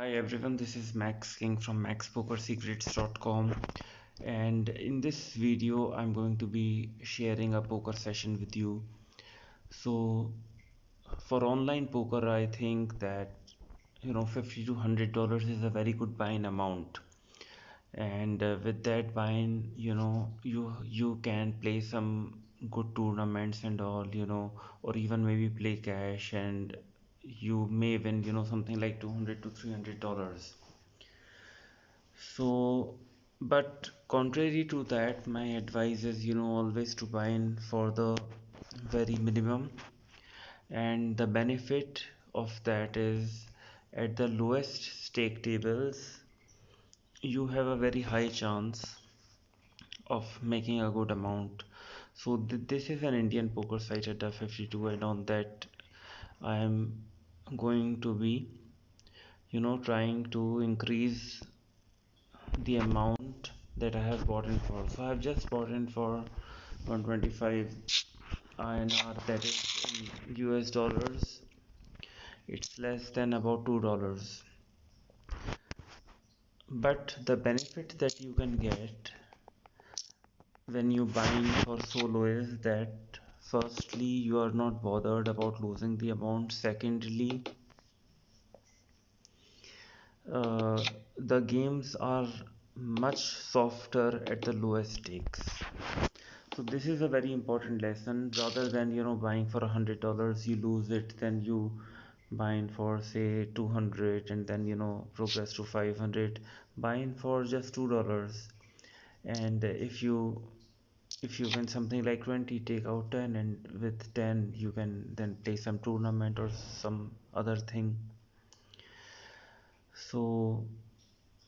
Hi everyone, this is Max King from maxpokersecrets.com, and in this video I'm going to be sharing a poker session with you. So for online poker I think that 50 to $100 is a very good buy-in amount, and with that buy-in you can play some good tournaments and all, or even maybe play cash, and you may win something like 200 to $300. So, but contrary to that, my advice is, always to buy in for the very minimum. And the benefit of that is at the lowest stake tables, you have a very high chance of making a good amount. So, this is an Indian poker site at the 52, and on that, I am going to be, trying to increase the amount that I have bought in for. So I have just bought in for 125 INR, that is in US dollars. It's less than about $2. But the benefit that you can get when you buying for so low is that firstly you are not bothered about losing the amount. Secondly, uh, the games are much softer at the lowest stakes. So this is a very important lesson. Rather than buying for $100, you lose it, then you buying for say 200 and then progress to 500. Buying for just $2, and if you win something like 20, take out 10, and with 10 you can then play some tournament or some other thing. So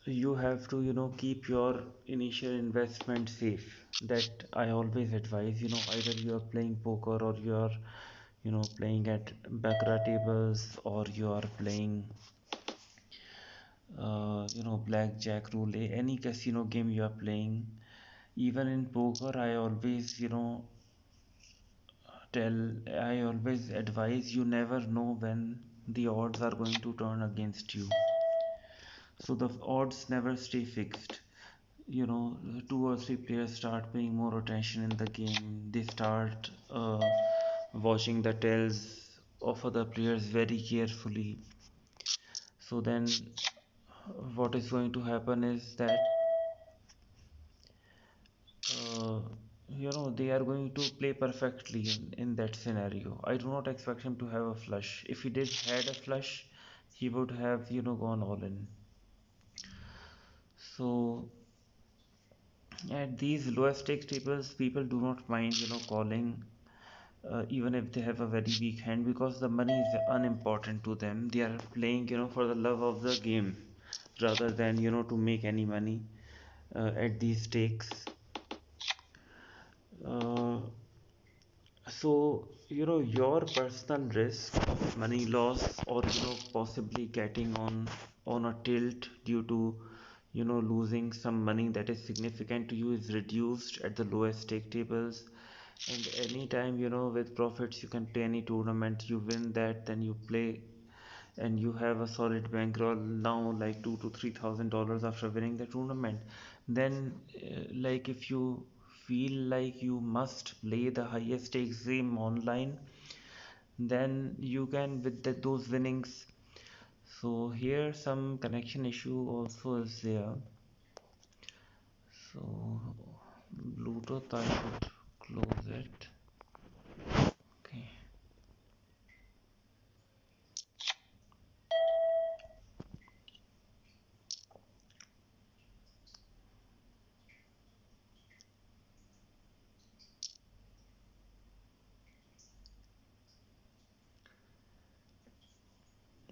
you have to keep your initial investment safe. That I always advise. Either you are playing poker, or you are playing at baccarat tables, or you are playing blackjack, roulette, any casino game you are playing. Even in poker, tell I always advise, you never know when the odds are going to turn against you. So the odds never stay fixed. Two or three players start paying more attention in the game. They start watching the tells of other players very carefully. So then what is going to happen is that uh, they are going to play perfectly in that scenario. I do not expect him to have a flush. If he did had a flush, he would have gone all in. So at these lower stake tables, people do not mind calling, even if they have a very weak hand, because the money is unimportant to them. They are playing for the love of the game, rather than to make any money at these stakes. uh, so your personal risk of money loss, or possibly getting on a tilt due to losing some money that is significant to you, is reduced at the lowest stake tables. And anytime with profits, you can play any tournament. You win that, then you play, and you have a solid bankroll now, like $2,000 to $3,000 after winning the tournament. Then like if you feel like you must play the highest stakes game online, then you can with those winnings. So here some connection issue also is there. So Bluetooth, I should close it. Okay.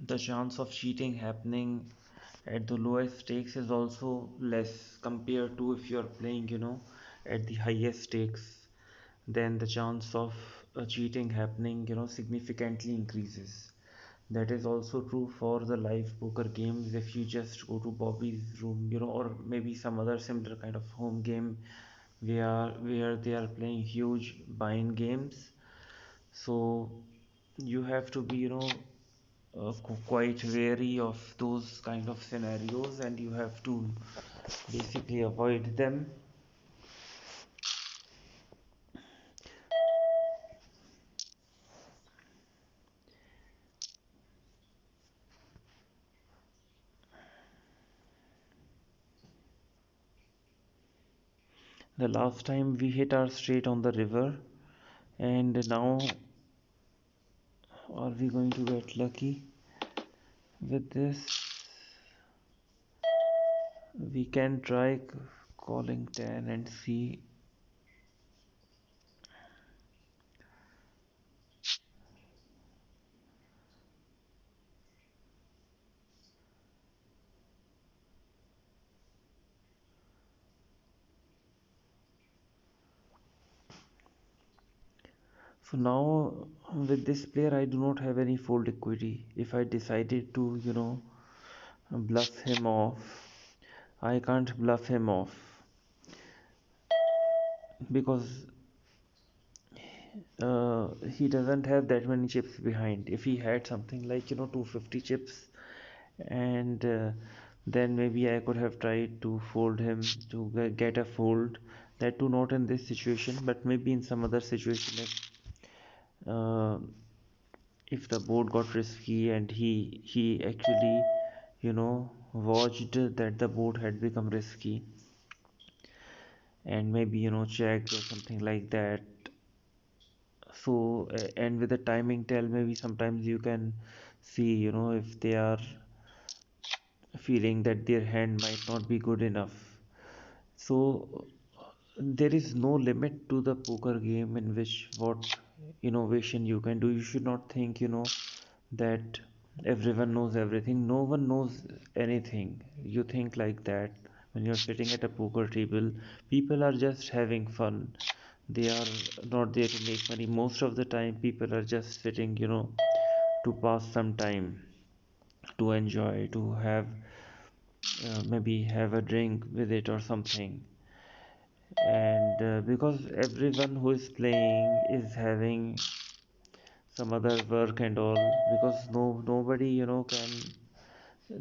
The chance of cheating happening at the lowest stakes is also less compared to if you're playing at the highest stakes. Then the chance of cheating happening significantly increases. That is also true for the live poker games. If you just go to Bobby's room, or maybe some other similar kind of home game where they are playing huge buy-in games. So you have to be quite wary of those kind of scenarios, and you have to basically avoid them. The last time we hit our straight on the river, and now are we going to get lucky with this? We can try calling 10 and see. So now with this player I do not have any fold equity. If I decided to, bluff him off, I can't bluff him off because he doesn't have that many chips behind. If he had something like 250 chips, and then maybe I could have tried to fold him to get a fold. That too not in this situation, but maybe in some other situation uh, if the board got risky and he actually watched that the board had become risky, and maybe checked or something like that. So and with the timing tell, maybe sometimes you can see if they are feeling that their hand might not be good enough. So there is no limit to the poker game in which what innovation you can do. You should not think that everyone knows everything. No one knows anything. You think like that when you're sitting at a poker table. People are just having fun. They are not there to make money. Most of the time, people are just sitting, to pass some time, to enjoy, to have maybe have a drink with it or something. And because everyone who is playing is having some other work and all, because nobody can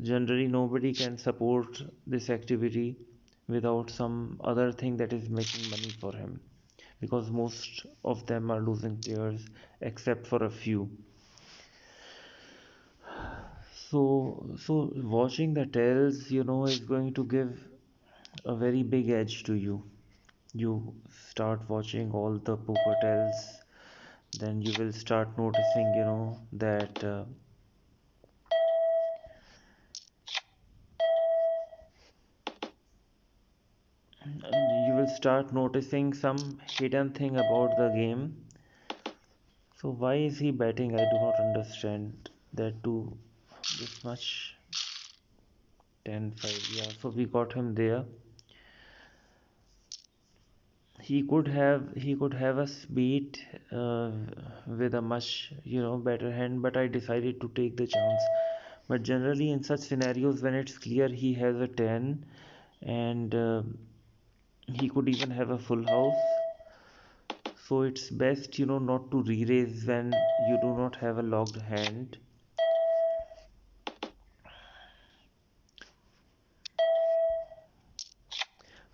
generally nobody can support this activity without some other thing that is making money for him, because most of them are losing players except for a few. So watching the tails is going to give a very big edge to you. You start watching all the poker tells, then you will start noticing that you will start noticing some hidden thing about the game. So why is he betting? I do not understand that too. This much. 10-5. Yeah, so we got him there. He could have us beat with a much better hand, but I decided to take the chance. But generally in such scenarios, when it's clear he has a 10, and he could even have a full house, so it's best not to re-raise when you do not have a locked hand.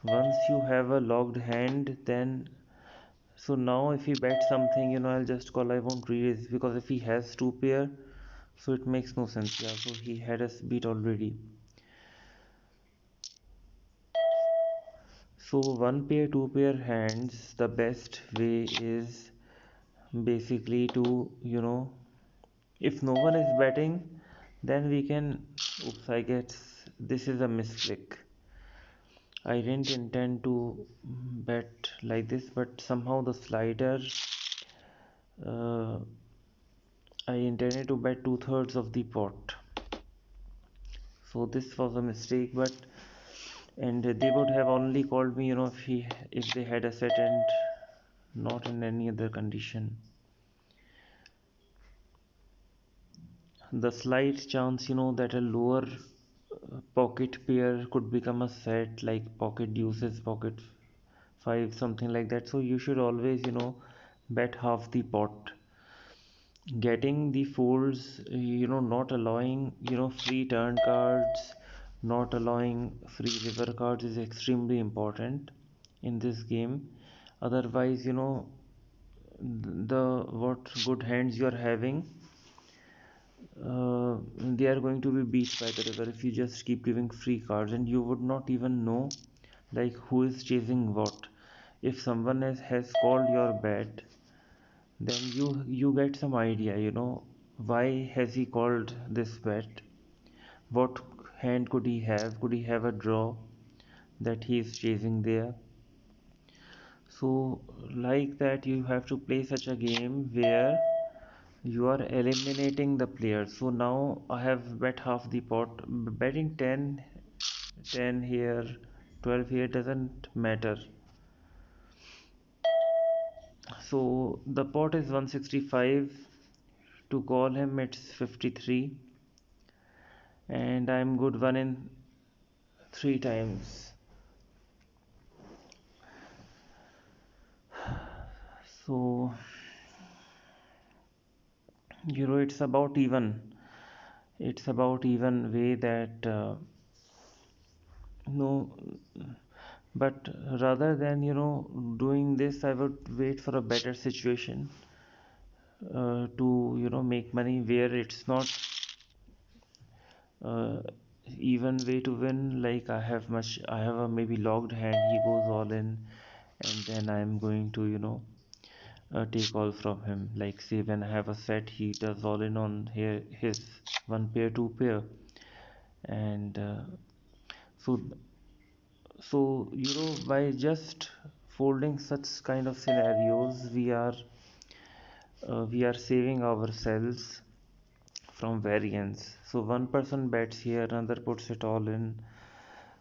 Once you have a locked hand, then so now if he bets something, I'll just call. I won't re-raise, because if he has two pair, so it makes no sense. Yeah, so he had us beat already. So one pair, two pair hands, the best way is basically to if no one is betting, then we can. Oops, I guess this is a misclick. I didn't intend to bet like this, but somehow the slider, uh, I intended to bet two-thirds of the pot. So this was a mistake, but and they would have only called me, if they had a set and not in any other condition. The slight chance, that a lower pocket pair could become a set, like pocket deuces, pocket five, something like that. So you should always, bet half the pot. getting the folds, not allowing, free turn cards, not allowing free river cards is extremely important in this game. Otherwise, the what good hands you are having, they are going to be beat by the river if you just keep giving free cards, and you would not even know like who is chasing what. If someone has called your bet, then you get some idea, why has he called this bet, what hand could he have a draw that he is chasing there. So like that you have to play such a game where you are eliminating the players. So now I have bet half the pot. Betting 10 here, 12 here doesn't matter. So the pot is 165. To call him, it's 53. And I'm good one in three times. So, it's about even. It's about even way that no, but rather than doing this, I would wait for a better situation to make money where it's not uh, even way to win. Like I have a maybe logged hand. He goes all in, and then I'm going to take all from him. Like say when I have a set, he does all in on here his one pair, two pair, and so by just folding such kind of scenarios, we are saving ourselves from variance. So one person bets here, another puts it all in.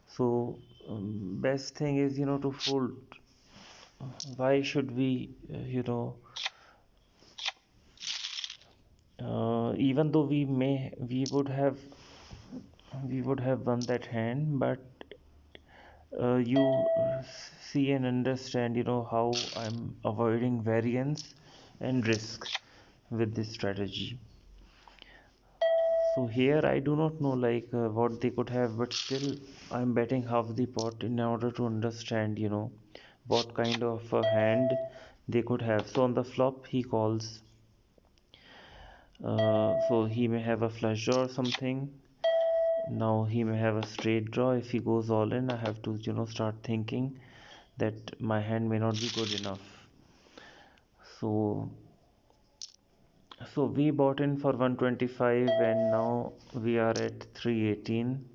So best thing is to fold. Why should we even though we would have won that hand, but you see and understand how I'm avoiding variance and risk with this strategy. So here I do not know like what they could have, but still I'm betting half the pot in order to understand what kind of a hand they could have. So on the flop he calls, so he may have a flush draw or something. Now he may have a straight draw. If he goes all in, I have to start thinking that my hand may not be good enough. So we bought in for 125 and now we are at 318.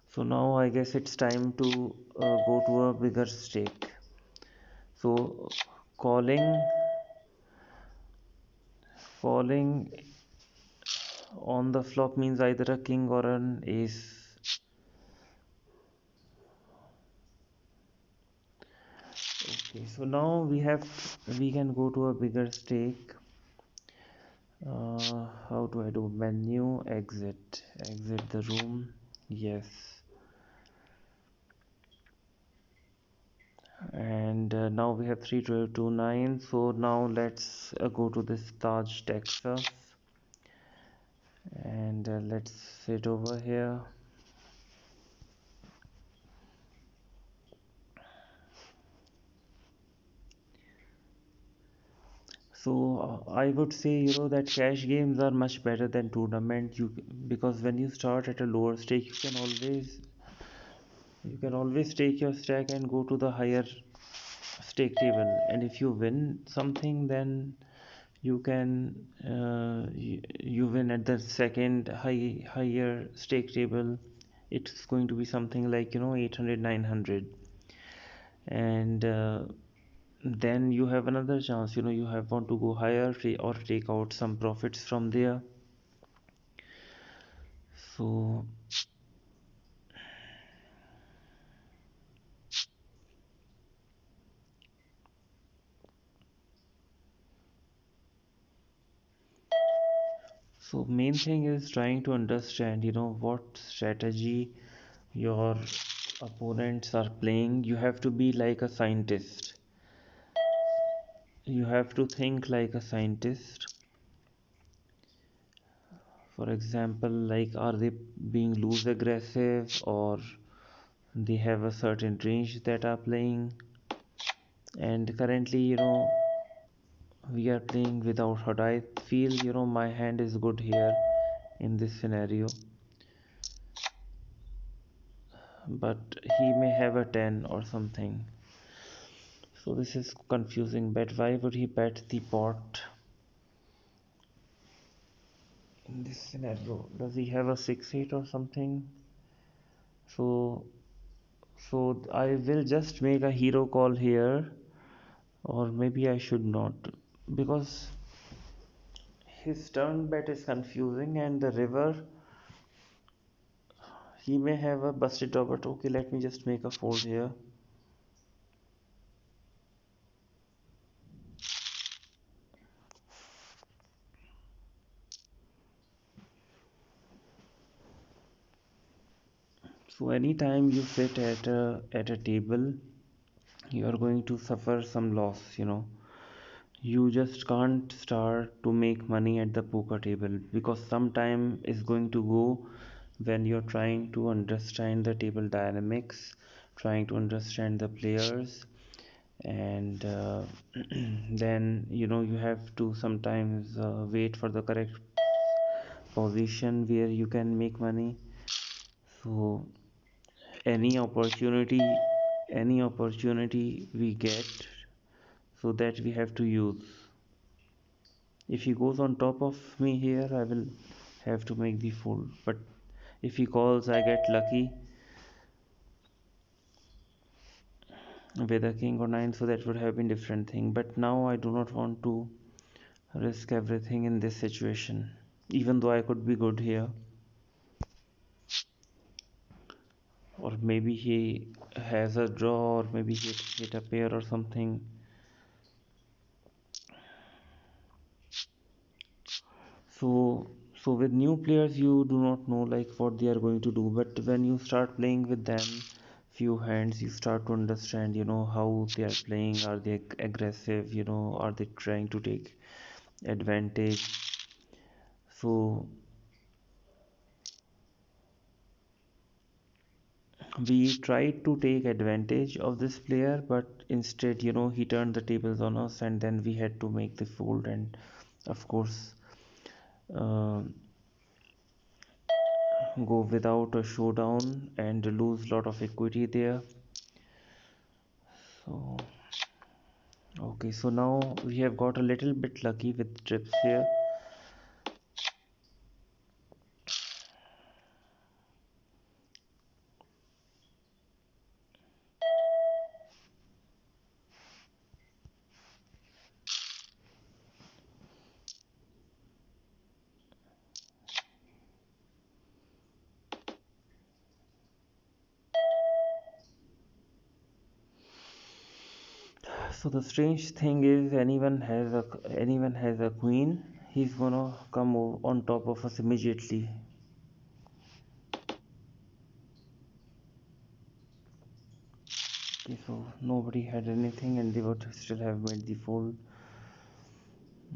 So now I guess it's time to go to a bigger stake. So calling calling on the flop means either a king or an ace. Okay, so now we can go to a bigger stake. How do I do? Menu, exit the room. Yes. And now we have 3229. So now let's go to this Taj, Texas, and let's sit over here. So I would say that cash games are much better than tournament. Because when you start at a lower stake, you can always take your stack and go to the higher stake table. And if you win something, then you win at the second higher stake table. It's going to be something like 800 900, and then you have another chance. You have want to go higher or take out some profits from there. So main thing is trying to understand what strategy your opponents are playing, you have to be like a scientist. You have to think like a scientist. For example, like, are they being loose aggressive, or they have a certain range that are playing? And currently, we are playing without hurt. I feel, my hand is good here in this scenario, but he may have a 10 or something. So this is confusing. But why would he bet the pot in this scenario? Does he have a 6-8 or something? So I will just make a hero call here, or maybe I should not, because his turn bet is confusing, and the river, he may have a busted top. But okay, let me just make a fold here. So anytime you sit at a table, you are going to suffer some loss. You just can't start to make money at the poker table, because some time is going to go when you're trying to understand the table dynamics, trying to understand the players, and then you have to sometimes wait for the correct position where you can make money. So any opportunity any opportunity we get, so that we have to use. If he goes on top of me here, I will have to make the fold. But if he calls, I get lucky with a king or nine, so that would have been different thing. But now I do not want to risk everything in this situation, even though I could be good here. Or maybe he has a draw, or maybe he hit a pair or something. So with new players, you do not know like what they are going to do, but when you start playing with them few hands, you start to understand how they are playing. Are they aggressive? Are they trying to take advantage? So we tried to take advantage of this player, but instead he turned the tables on us, and then we had to make the fold. And of course, uh, go without a showdown and lose lot of equity there. So okay, so now we have got a little bit lucky with trips here. So the strange thing is, anyone has a queen, he's gonna come on top of us immediately. Okay, so nobody had anything, and they would still have made the fold.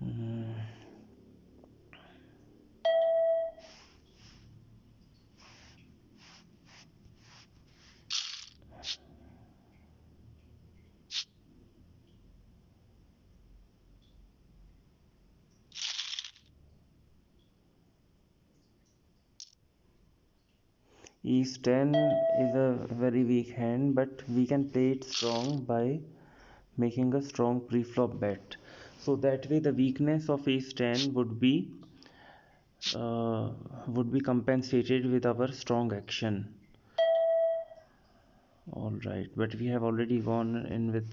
Mm. Ace 10 is a very weak hand, but we can play it strong by making a strong pre-flop bet. So that way the weakness of ace 10 uh, would be compensated with our strong action. All right, but we have already gone in with.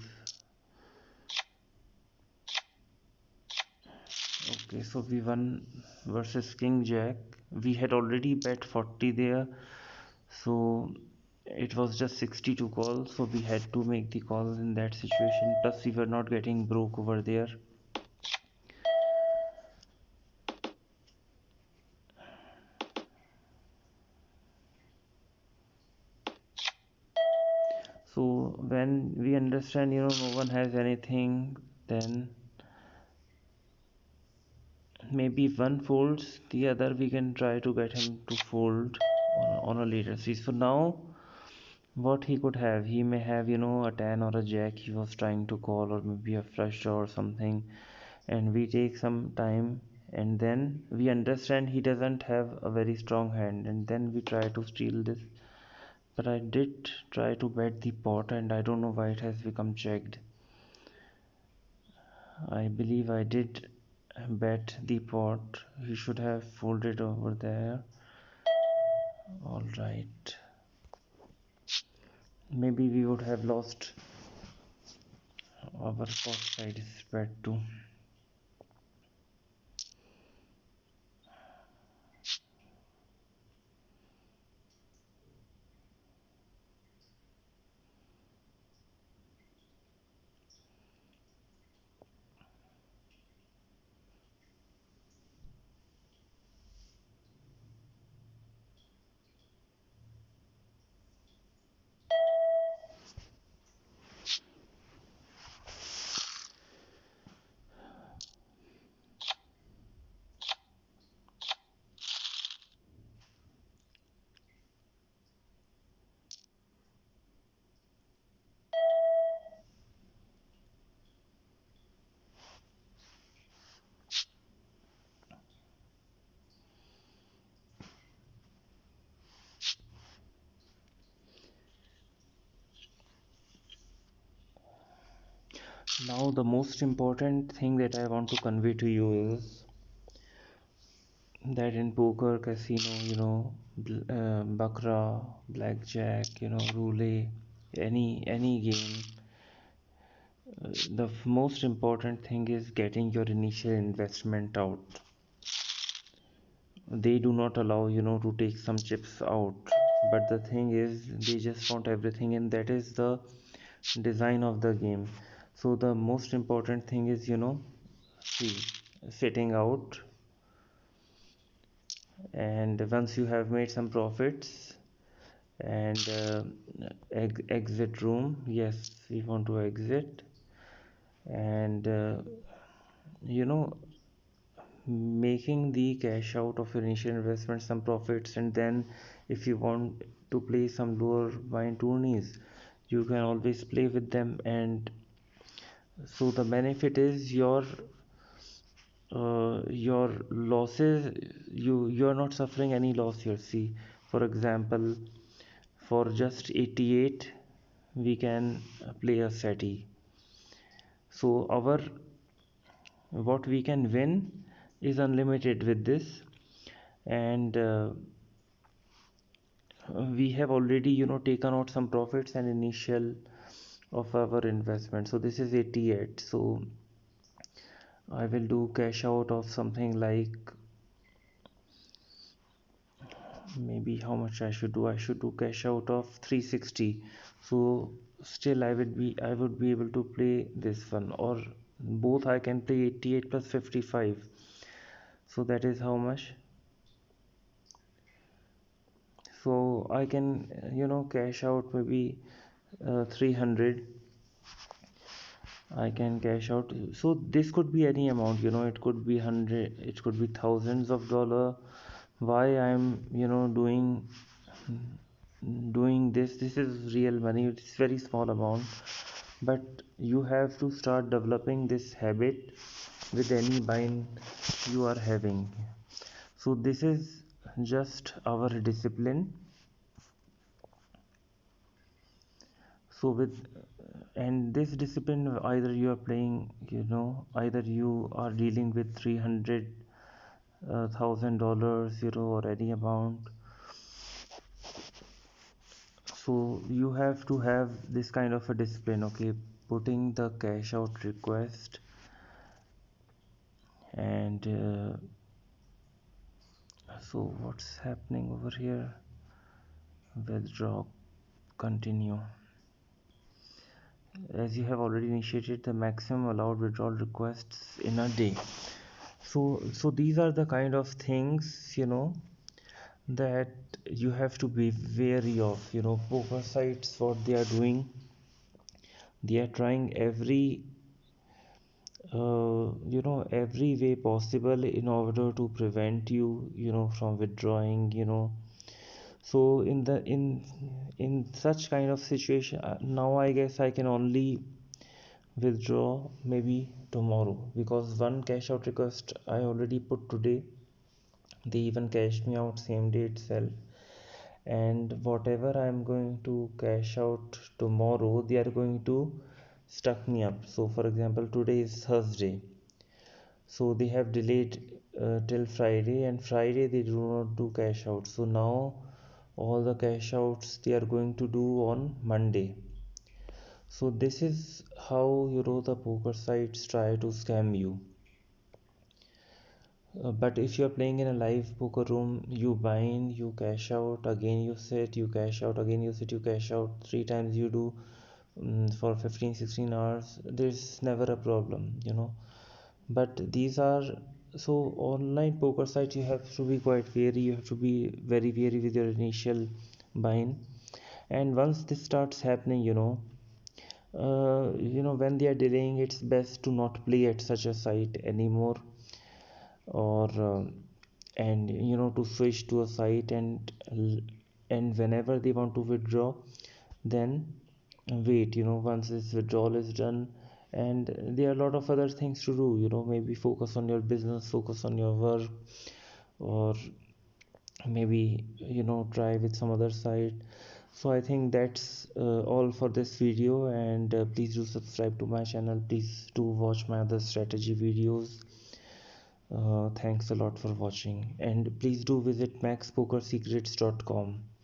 Okay, so we won versus king jack. We had already bet 40 there, so it was just 62 calls, so we had to make the call in that situation. Plus we were not getting broke over there. when we understand, no one has anything, then maybe if one folds the other, we can try to get him to fold on a later stage. So now what he could have, he may have, a 10 or a jack he was trying to call, or maybe a flush draw or something, and we take some time, and then we understand he doesn't have a very strong hand, and then we try to steal this. But I did try to bet the pot, and I don't know why it has become checked. I believe I did bet the pot. He should have folded over there. All right. Maybe we would have lost our pot side bet too. Now, the most important thing that I want to convey to you is that in poker, casino, baccarat, blackjack, roulette, any game, the most important thing is getting your initial investment out. They do not allow, to take some chips out, but the thing is, they just want everything, and that is the design of the game. So the most important thing is, see, sitting out, and once you have made some profits, and exit room, yes, we want to exit, and you know making the cash out of your initial investment, some profits, and then if you want to play some lower bind tourneys, you can always play with them. And so the benefit is your losses, you are not suffering any loss here. See, for example, for just 88 we can play a seti. So our what we can win is unlimited with this, and we have already taken out some profits and initial of our investment. So this is 88, so I will do cash out of something like, maybe how much I should do cash out of 360. So still I would be able to play this one, or both I can play 88 plus 55. So that is how much. So I can cash out maybe 300. I can cash out. So this could be any amount, it could be 100, it could be thousands of dollar. Why I'm doing this is real money. It's very small amount, but you have to start developing this habit with any bind you are having. So this is just our discipline. So with and this discipline, either you are playing, either you are dealing with 300 $1,000, or any amount. So you have to have this kind of a discipline, okay? Putting the cash out request, and so what's happening over here? Withdraw, continue. As you have already initiated the maximum allowed withdrawal requests in a day. So these are the kind of things, that you have to be wary of. Poker sites, what they are doing, They are trying every way possible in order to prevent you, from withdrawing. So in such kind of situation, now I guess I can only withdraw maybe tomorrow, because one cash out request I already put today. They even cashed me out same day itself, and whatever I'm going to cash out tomorrow, they are going to stuck me up. So for example, today is Thursday, so they have delayed till Friday, and Friday they do not do cash out. So now all the cash outs they are going to do on Monday. So this is how the poker sites try to scam you. But if you're playing in a live poker room, you bind, you cash out, again you sit, you cash out, again you sit, you cash out, three times you do, for 15-16 hours, there's never a problem. But these are, so online poker sites, you have to be quite wary, you have to be very wary with your initial bind. And once this starts happening, when they are delaying, it's best to not play at such a site anymore, or and to switch to a site, and whenever they want to withdraw, then wait, once this withdrawal is done. And there are a lot of other things to do, maybe focus on your business, focus on your work, or maybe try with some other site. So I think that's all for this video, and please do subscribe to my channel, please do watch my other strategy videos. Thanks a lot for watching, and please do visit maxpokersecrets.com.